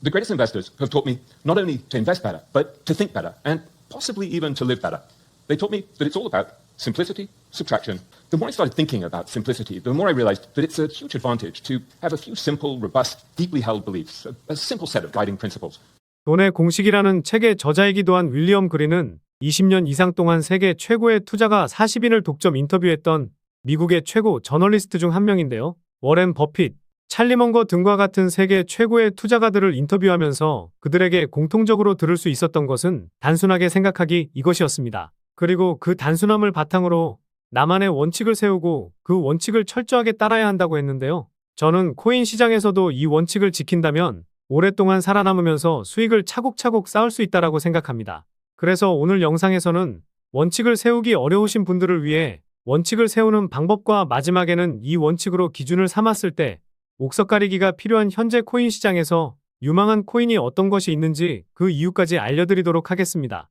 The greatest investors have taught me not only to invest better, but to think better and possibly even to live better. They taught me that it's all about simplicity, subtraction. The more I started thinking about simplicity, the more I realized that it's a huge advantage to have a few simple, robust, deeply held beliefs, a simple set of guiding principles. 돈의 공식이라는 책의 저자이기도 한 윌리엄 그린은 20년 이상 동안 세계 최고의 투자가 40인을 독점 인터뷰했던 미국의 최고 저널리스트 중 한 명인데요. 워렌 버핏, 찰리 먼거 등과 같은 세계 최고의 투자가들을 인터뷰하면서 그들에게 공통적으로 들을 수 있었던 것은 단순하게 생각하기 이것이었습니다. 그리고 그 단순함을 바탕으로 나만의 원칙을 세우고 그 원칙을 철저하게 따라야 한다고 했는데요. 저는 코인 시장에서도 이 원칙을 지킨다면 오랫동안 살아남으면서 수익을 차곡차곡 쌓을 수 있다고 생각합니다. 그래서 오늘 영상에서는 원칙을 세우기 어려우신 분들을 위해 원칙을 세우는 방법과 마지막에는 이 원칙으로 기준을 삼았을 때 옥석 가리기가 필요한 현재 코인 시장에서 유망한 코인이 어떤 것이 있는지 그 이유까지 알려드리도록 하겠습니다.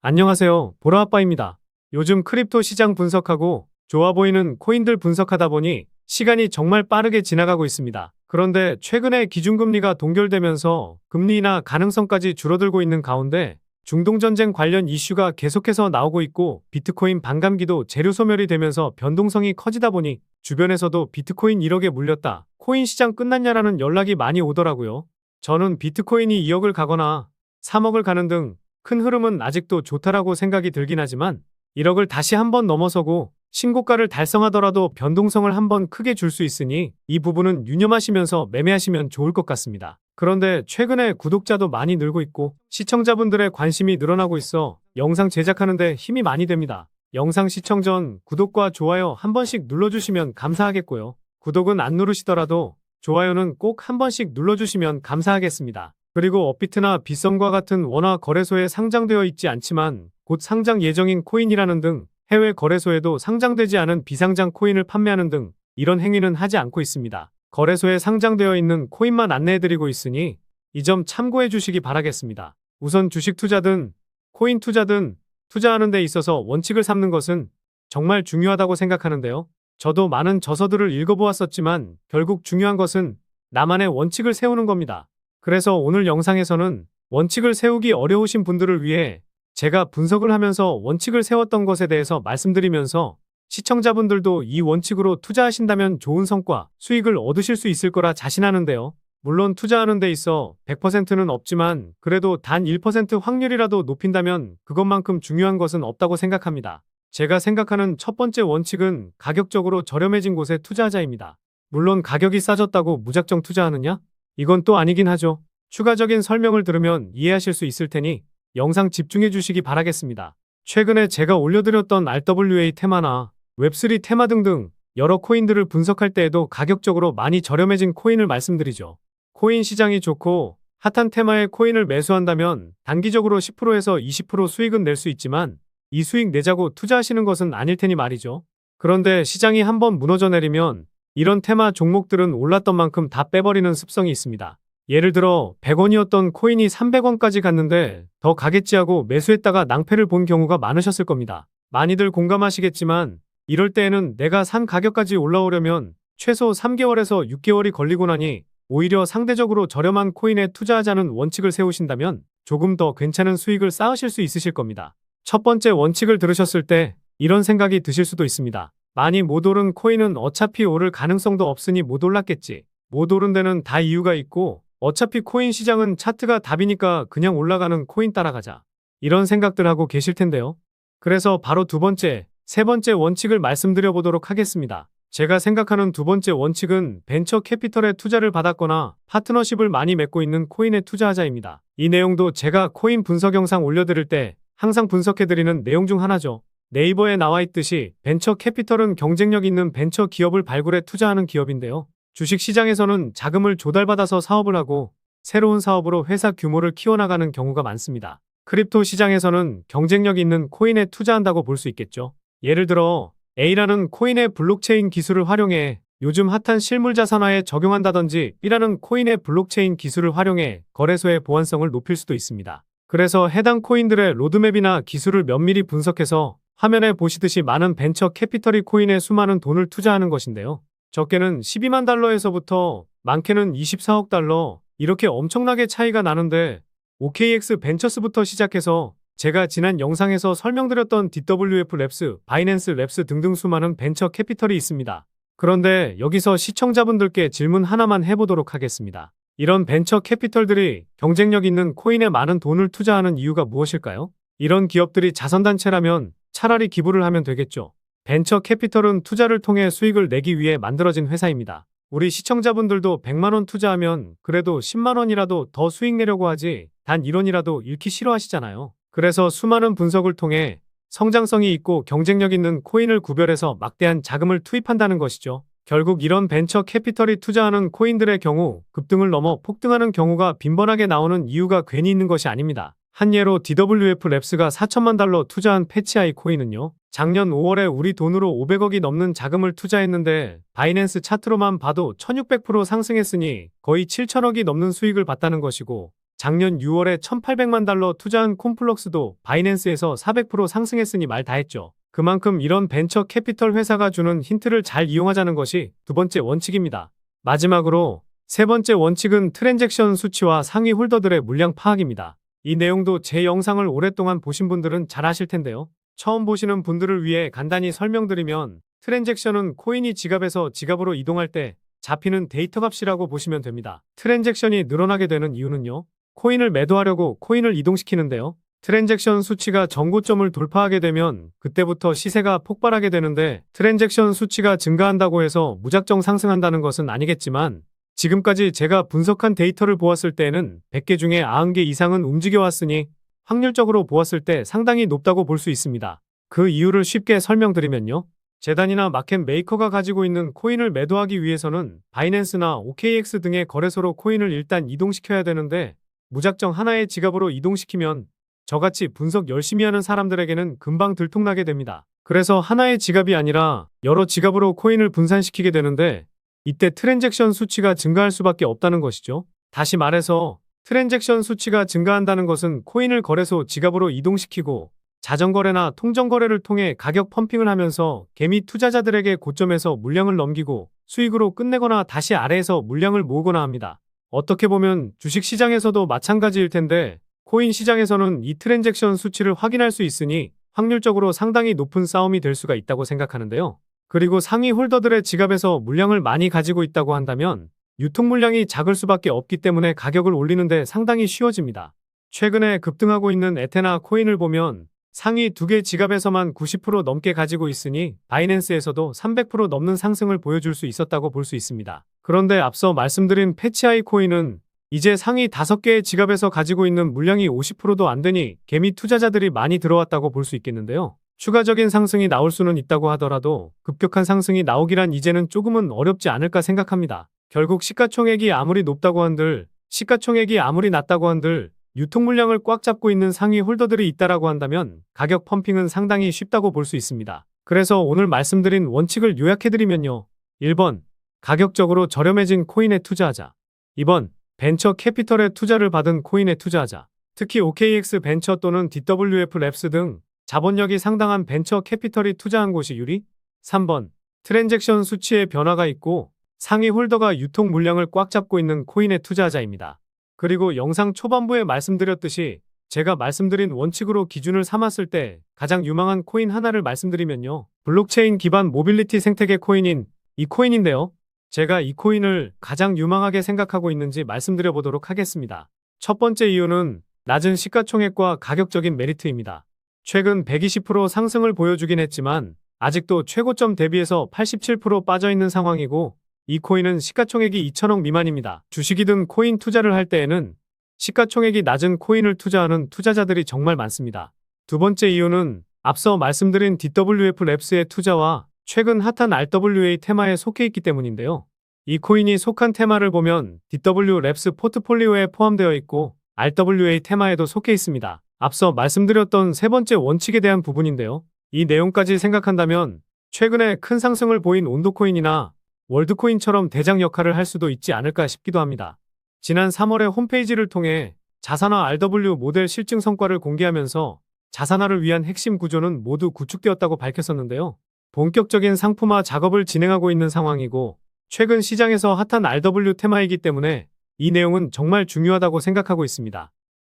안녕하세요. 보라아빠입니다. 요즘 크립토 시장 분석하고 좋아 보이는 코인들 분석하다 보니 시간이 정말 빠르게 지나가고 있습니다. 그런데 최근에 기준금리가 동결되면서 금리 인하 가능성까지 줄어들고 있는 가운데 중동전쟁 관련 이슈가 계속해서 나오고 있고 비트코인 반감기도 재료 소멸이 되면서 변동성이 커지다 보니 주변에서도 비트코인 1억에 물렸다, 코인 시장 끝났냐라는 연락이 많이 오더라고요. 저는 비트코인이 2억을 가거나 3억을 가는 등 큰 흐름은 아직도 좋다라고 생각이 들긴 하지만 1억을 다시 한번 넘어서고 신고가를 달성하더라도 변동성을 한번 크게 줄 수 있으니 이 부분은 유념하시면서 매매하시면 좋을 것 같습니다. 그런데 최근에 구독자도 많이 늘고 있고 시청자분들의 관심이 늘어나고 있어 영상 제작하는데 힘이 많이 됩니다. 영상 시청 전 구독과 좋아요 한 번씩 눌러주시면 감사하겠고요. 구독은 안 누르시더라도 좋아요는 꼭 한 번씩 눌러주시면 감사하겠습니다. 그리고 업비트나 빗썸과 같은 원화 거래소에 상장되어 있지 않지만 곧 상장 예정인 코인이라는 등 해외 거래소에도 상장되지 않은 비상장 코인을 판매하는 등 이런 행위는 하지 않고 있습니다. 거래소에 상장되어 있는 코인만 안내해드리고 있으니 이 점 참고해 주시기 바라겠습니다. 우선 주식 투자든 코인 투자든 투자하는 데 있어서 원칙을 삼는 것은 정말 중요하다고 생각하는데요. 저도 많은 저서들을 읽어보았었지만 결국 중요한 것은 나만의 원칙을 세우는 겁니다. 그래서 오늘 영상에서는 원칙을 세우기 어려우신 분들을 위해 제가 분석을 하면서 원칙을 세웠던 것에 대해서 말씀드리면서 시청자분들도 이 원칙으로 투자하신다면 좋은 성과, 수익을 얻으실 수 있을 거라 자신하는데요. 물론 투자하는 데 있어 100%는 없지만 그래도 단 1% 확률이라도 높인다면 그것만큼 중요한 것은 없다고 생각합니다. 제가 생각하는 첫 번째 원칙은 가격적으로 저렴해진 곳에 투자하자입니다. 물론 가격이 싸졌다고 무작정 투자하느냐? 이건 또 아니긴 하죠. 추가적인 설명을 들으면 이해하실 수 있을 테니 영상 집중해 주시기 바라겠습니다. 최근에 제가 올려드렸던 RWA 테마나 웹3 테마 등등 여러 코인들을 분석할 때에도 가격적으로 많이 저렴해진 코인을 말씀드리죠. 코인 시장이 좋고 핫한 테마의 코인을 매수한다면 단기적으로 10%에서 20% 수익은 낼 수 있지만 이 수익 내자고 투자하시는 것은 아닐 테니 말이죠. 그런데 시장이 한번 무너져 내리면 이런 테마 종목들은 올랐던 만큼 다 빼버리는 습성이 있습니다. 예를 들어 100원이었던 코인이 300원까지 갔는데 더 가겠지 하고 매수했다가 낭패를 본 경우가 많으셨을 겁니다. 많이들 공감하시겠지만 이럴 때에는 내가 산 가격까지 올라오려면 최소 3개월에서 6개월이 걸리고 나니 오히려 상대적으로 저렴한 코인에 투자하자는 원칙을 세우신다면 조금 더 괜찮은 수익을 쌓으실 수 있으실 겁니다. 첫 번째 원칙을 들으셨을 때 이런 생각이 드실 수도 있습니다. 많이 못 오른 코인은 어차피 오를 가능성도 없으니 못 올랐겠지. 못 오른 데는 다 이유가 있고 어차피 코인 시장은 차트가 답이니까 그냥 올라가는 코인 따라가자. 이런 생각들 하고 계실 텐데요. 그래서 바로 두 번째, 세 번째 원칙을 말씀드려 보도록 하겠습니다. 제가 생각하는 두 번째 원칙은 벤처 캐피털에 투자를 받았거나 파트너십을 많이 맺고 있는 코인에 투자하자입니다. 이 내용도 제가 코인 분석 영상 올려드릴 때 항상 분석해드리는 내용 중 하나죠. 네이버에 나와 있듯이 벤처 캐피털은 경쟁력 있는 벤처 기업을 발굴해 투자하는 기업인데요. 주식 시장에서는 자금을 조달받아서 사업을 하고 새로운 사업으로 회사 규모를 키워나가는 경우가 많습니다. 크립토 시장에서는 경쟁력 있는 코인에 투자한다고 볼 수 있겠죠. 예를 들어 A라는 코인의 블록체인 기술을 활용해 요즘 핫한 실물 자산화에 적용한다든지 B라는 코인의 블록체인 기술을 활용해 거래소의 보안성을 높일 수도 있습니다. 그래서 해당 코인들의 로드맵이나 기술을 면밀히 분석해서 화면에 보시듯이 많은 벤처 캐피털이 코인에 수많은 돈을 투자하는 것인데요. 적게는 12만 달러에서부터 많게는 24억 달러, 이렇게 엄청나게 차이가 나는데 OKX 벤처스부터 시작해서 제가 지난 영상에서 설명드렸던 DWF 랩스, 바이낸스 랩스 등등 수많은 벤처 캐피털이 있습니다. 그런데 여기서 시청자분들께 질문 하나만 해보도록 하겠습니다. 이런 벤처 캐피털들이 경쟁력 있는 코인에 많은 돈을 투자하는 이유가 무엇일까요? 이런 기업들이 자선단체라면 차라리 기부를 하면 되겠죠. 벤처 캐피털은 투자를 통해 수익을 내기 위해 만들어진 회사입니다. 우리 시청자분들도 100만 원 투자하면 그래도 10만 원이라도 더 수익 내려고 하지 단 1원이라도 잃기 싫어하시잖아요. 그래서 수많은 분석을 통해 성장성이 있고 경쟁력 있는 코인을 구별해서 막대한 자금을 투입한다는 것이죠. 결국 이런 벤처 캐피털이 투자하는 코인들의 경우 급등을 넘어 폭등하는 경우가 빈번하게 나오는 이유가 괜히 있는 것이 아닙니다. 한 예로 DWF 랩스가 4천만 달러 투자한 패치아이 코인은요. 작년 5월에 우리 돈으로 500억이 넘는 자금을 투자했는데 바이낸스 차트로만 봐도 1600% 상승했으니 거의 7천억이 넘는 수익을 봤다는 것이고 작년 6월에 1800만 달러 투자한 콤플럭스도 바이낸스에서 400% 상승했으니 말 다 했죠. 그만큼 이런 벤처 캐피털 회사가 주는 힌트를 잘 이용하자는 것이 두 번째 원칙입니다. 마지막으로 세 번째 원칙은 트랜잭션 수치와 상위 홀더들의 물량 파악입니다. 이 내용도 제 영상을 오랫동안 보신 분들은 잘 아실 텐데요. 처음 보시는 분들을 위해 간단히 설명드리면 트랜잭션은 코인이 지갑에서 지갑으로 이동할 때 잡히는 데이터 값이라고 보시면 됩니다. 트랜잭션이 늘어나게 되는 이유는요. 코인을 매도하려고 코인을 이동시키는데요. 트랜잭션 수치가 전고점을 돌파하게 되면 그때부터 시세가 폭발하게 되는데 트랜잭션 수치가 증가한다고 해서 무작정 상승한다는 것은 아니겠지만 지금까지 제가 분석한 데이터를 보았을 때에는 100개 중에 90개 이상은 움직여왔으니 확률적으로 보았을 때 상당히 높다고 볼 수 있습니다. 그 이유를 쉽게 설명드리면요. 재단이나 마켓 메이커가 가지고 있는 코인을 매도하기 위해서는 바이낸스나 OKX 등의 거래소로 코인을 일단 이동시켜야 되는데 무작정 하나의 지갑으로 이동시키면 저같이 분석 열심히 하는 사람들에게는 금방 들통나게 됩니다. 그래서 하나의 지갑이 아니라 여러 지갑으로 코인을 분산시키게 되는데 이때 트랜잭션 수치가 증가할 수밖에 없다는 것이죠. 다시 말해서 트랜잭션 수치가 증가한다는 것은 코인을 거래소 지갑으로 이동시키고 자전거래나 통정거래를 통해 가격 펌핑을 하면서 개미 투자자들에게 고점에서 물량을 넘기고 수익으로 끝내거나 다시 아래에서 물량을 모으거나 합니다. 어떻게 보면 주식시장에서도 마찬가지일 텐데 코인 시장에서는 이 트랜잭션 수치를 확인할 수 있으니 확률적으로 상당히 높은 싸움이 될 수가 있다고 생각하는데요. 그리고 상위 홀더들의 지갑에서 물량을 많이 가지고 있다고 한다면 유통 물량이 작을 수밖에 없기 때문에 가격을 올리는데 상당히 쉬워집니다. 최근에 급등하고 있는 에테나 코인을 보면 상위 2개 지갑에서만 90% 넘게 가지고 있으니 바이낸스에서도 300% 넘는 상승을 보여줄 수 있었다고 볼 수 있습니다. 그런데 앞서 말씀드린 패치아이 코인은 이제 상위 5개의 지갑에서 가지고 있는 물량이 50%도 안 되니 개미 투자자들이 많이 들어왔다고 볼 수 있겠는데요. 추가적인 상승이 나올 수는 있다고 하더라도 급격한 상승이 나오기란 이제는 조금은 어렵지 않을까 생각합니다. 결국 시가총액이 아무리 높다고 한들, 시가총액이 아무리 낮다고 한들 유통 물량을 꽉 잡고 있는 상위 홀더들이 있다라고 한다면 가격 펌핑은 상당히 쉽다고 볼 수 있습니다. 그래서 오늘 말씀드린 원칙을 요약해드리면요. 1번, 가격적으로 저렴해진 코인에 투자하자. 2번, 벤처 캐피털에 투자를 받은 코인에 투자하자. 특히 OKX 벤처 또는 DWF 랩스 등 자본력이 상당한 벤처 캐피털이 투자한 곳이 유리. 3번, 트랜잭션 수치에 변화가 있고 상위 홀더가 유통 물량을 꽉 잡고 있는 코인에 투자하자입니다. 그리고 영상 초반부에 말씀드렸듯이 제가 말씀드린 원칙으로 기준을 삼았을 때 가장 유망한 코인 하나를 말씀드리면요. 블록체인 기반 모빌리티 생태계 코인인 이 코인인데요. 제가 이 코인을 가장 유망하게 생각하고 있는지 말씀드려 보도록 하겠습니다. 첫 번째 이유는 낮은 시가총액과 가격적인 메리트입니다. 최근 120% 상승을 보여주긴 했지만 아직도 최고점 대비해서 87% 빠져있는 상황이고 이 코인은 시가총액이 2천억 미만입니다. 주식이든 코인 투자를 할 때에는 시가총액이 낮은 코인을 투자하는 투자자들이 정말 많습니다. 두 번째 이유는 앞서 말씀드린 DWF 랩스의 투자와 최근 핫한 RWA 테마에 속해 있기 때문인데요. 이 코인이 속한 테마를 보면 DW 랩스 포트폴리오에 포함되어 있고 RWA 테마에도 속해 있습니다. 앞서 말씀드렸던 세 번째 원칙에 대한 부분인데요. 이 내용까지 생각한다면 최근에 큰 상승을 보인 온도코인이나 월드코인처럼 대장 역할을 할 수도 있지 않을까 싶기도 합니다. 지난 3월에 홈페이지를 통해 자산화 RW 모델 실증 성과를 공개하면서 자산화를 위한 핵심 구조는 모두 구축되었다고 밝혔었는데요. 본격적인 상품화 작업을 진행하고 있는 상황이고 최근 시장에서 핫한 RW 테마이기 때문에 이 내용은 정말 중요하다고 생각하고 있습니다.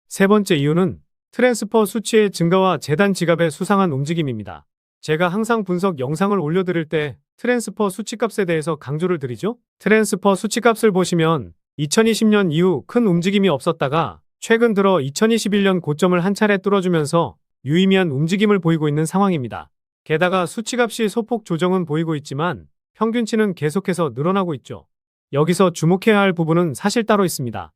세 번째 이유는 트랜스퍼 수치의 증가와 재단 지갑의 수상한 움직임입니다. 제가 항상 분석 영상을 올려드릴 때 트랜스퍼 수치값에 대해서 강조를 드리죠. 트랜스퍼 수치값을 보시면 2020년 이후 큰 움직임이 없었다가 최근 들어 2021년 고점을 한 차례 뚫어주면서 유의미한 움직임을 보이고 있는 상황입니다. 게다가 수치값이 소폭 조정은 보이고 있지만 평균치는 계속해서 늘어나고 있죠. 여기서 주목해야 할 부분은 사실 따로 있습니다.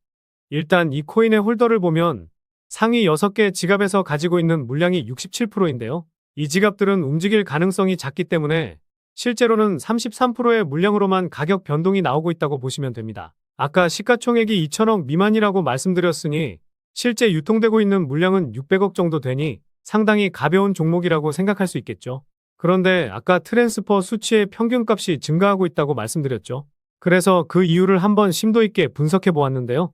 일단 이 코인의 홀더를 보면 상위 6개 지갑에서 가지고 있는 물량이 67%인데요. 이 지갑들은 움직일 가능성이 작기 때문에 실제로는 33%의 물량으로만 가격 변동이 나오고 있다고 보시면 됩니다. 아까 시가총액이 2천억 미만이라고 말씀드렸으니 실제 유통되고 있는 물량은 600억 정도 되니 상당히 가벼운 종목이라고 생각할 수 있겠죠. 그런데 아까 트랜스퍼 수치의 평균값이 증가하고 있다고 말씀드렸죠. 그래서 그 이유를 한번 심도 있게 분석해 보았는데요.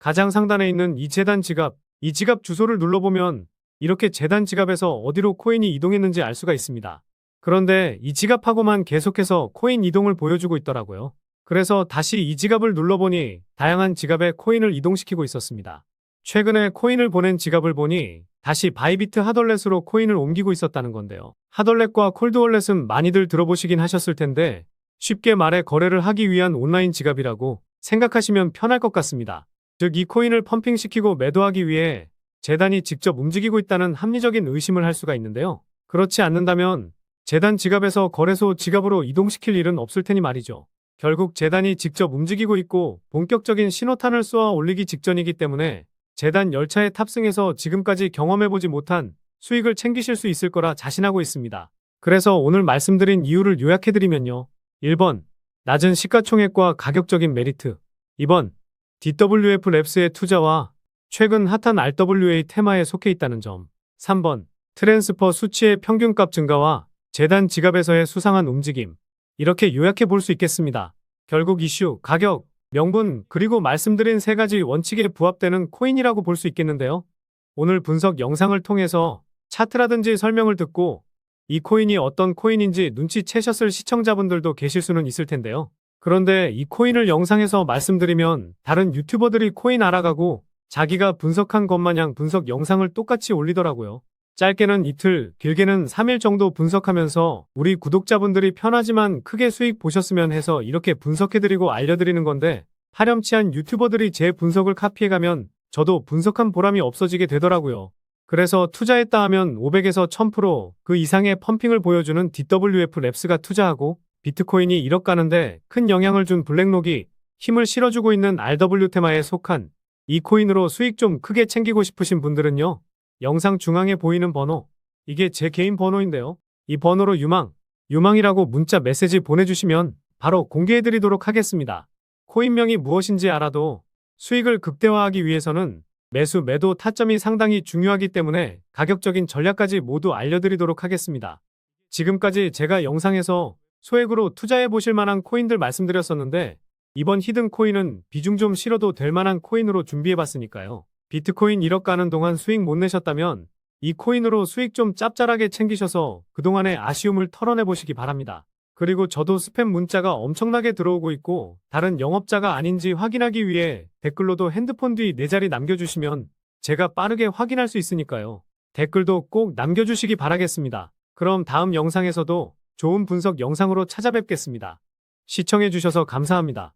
가장 상단에 있는 이 재단 지갑, 이 지갑 주소를 눌러보면 이렇게 재단 지갑에서 어디로 코인이 이동했는지 알 수가 있습니다. 그런데 이 지갑하고만 계속해서 코인 이동을 보여주고 있더라고요. 그래서 다시 이 지갑을 눌러보니 다양한 지갑에 코인을 이동시키고 있었습니다. 최근에 코인을 보낸 지갑을 보니 다시 바이비트 핫월렛으로 코인을 옮기고 있었다는 건데요. 핫월렛과 콜드월렛은 많이들 들어보시긴 하셨을 텐데 쉽게 말해 거래를 하기 위한 온라인 지갑이라고 생각하시면 편할 것 같습니다. 즉 이 코인을 펌핑시키고 매도하기 위해 재단이 직접 움직이고 있다는 합리적인 의심을 할 수가 있는데요. 그렇지 않는다면 재단 지갑에서 거래소 지갑으로 이동시킬 일은 없을 테니 말이죠. 결국 재단이 직접 움직이고 있고 본격적인 신호탄을 쏘아 올리기 직전이기 때문에 재단 열차에 탑승해서 지금까지 경험해보지 못한 수익을 챙기실 수 있을 거라 자신하고 있습니다. 그래서 오늘 말씀드린 이유를 요약해드리면요. 1번, 낮은 시가총액과 가격적인 메리트. 2번, DWF 랩스의 투자와 최근 핫한 RWA 테마에 속해 있다는 점. 3번, 트랜스퍼 수치의 평균값 증가와 재단 지갑에서의 수상한 움직임. 이렇게 요약해 볼 수 있겠습니다. 결국 이슈, 가격, 명분, 그리고 말씀드린 세 가지 원칙에 부합되는 코인이라고 볼 수 있겠는데요. 오늘 분석 영상을 통해서 차트라든지 설명을 듣고 이 코인이 어떤 코인인지 눈치채셨을 시청자분들도 계실 수는 있을 텐데요. 그런데 이 코인을 영상에서 말씀드리면 다른 유튜버들이 코인 알아가고 자기가 분석한 것 마냥 분석 영상을 똑같이 올리더라고요. 짧게는 이틀, 길게는 3일 정도 분석하면서 우리 구독자분들이 편하지만 크게 수익 보셨으면 해서 이렇게 분석해드리고 알려드리는 건데 파렴치한 유튜버들이 제 분석을 카피해가면 저도 분석한 보람이 없어지게 되더라고요. 그래서 투자했다 하면 500에서 1000% 그 이상의 펌핑을 보여주는 DWF 랩스가 투자하고 비트코인이 1억 가는데 큰 영향을 준 블랙록이 힘을 실어주고 있는 RW 테마에 속한 이 코인으로 수익 좀 크게 챙기고 싶으신 분들은요. 영상 중앙에 보이는 번호, 이게 제 개인 번호인데요. 이 번호로 유망이라고 문자 메시지 보내주시면 바로 공개해드리도록 하겠습니다. 코인명이 무엇인지 알아도 수익을 극대화하기 위해서는 매수, 매도 타점이 상당히 중요하기 때문에 가격적인 전략까지 모두 알려드리도록 하겠습니다. 지금까지 제가 영상에서 소액으로 투자해 보실 만한 코인들 말씀드렸었는데 이번 히든 코인은 비중 좀 실어도 될 만한 코인으로 준비해 봤으니까요. 비트코인 1억 가는 동안 수익 못 내셨다면 이 코인으로 수익 좀 짭짤하게 챙기셔서 그동안의 아쉬움을 털어내 보시기 바랍니다. 그리고 저도 스팸 문자가 엄청나게 들어오고 있고 다른 영업자가 아닌지 확인하기 위해 댓글로도 핸드폰 뒤 4자리 남겨주시면 제가 빠르게 확인할 수 있으니까요. 댓글도 꼭 남겨주시기 바라겠습니다. 그럼 다음 영상에서도 좋은 분석 영상으로 찾아뵙겠습니다. 시청해주셔서 감사합니다.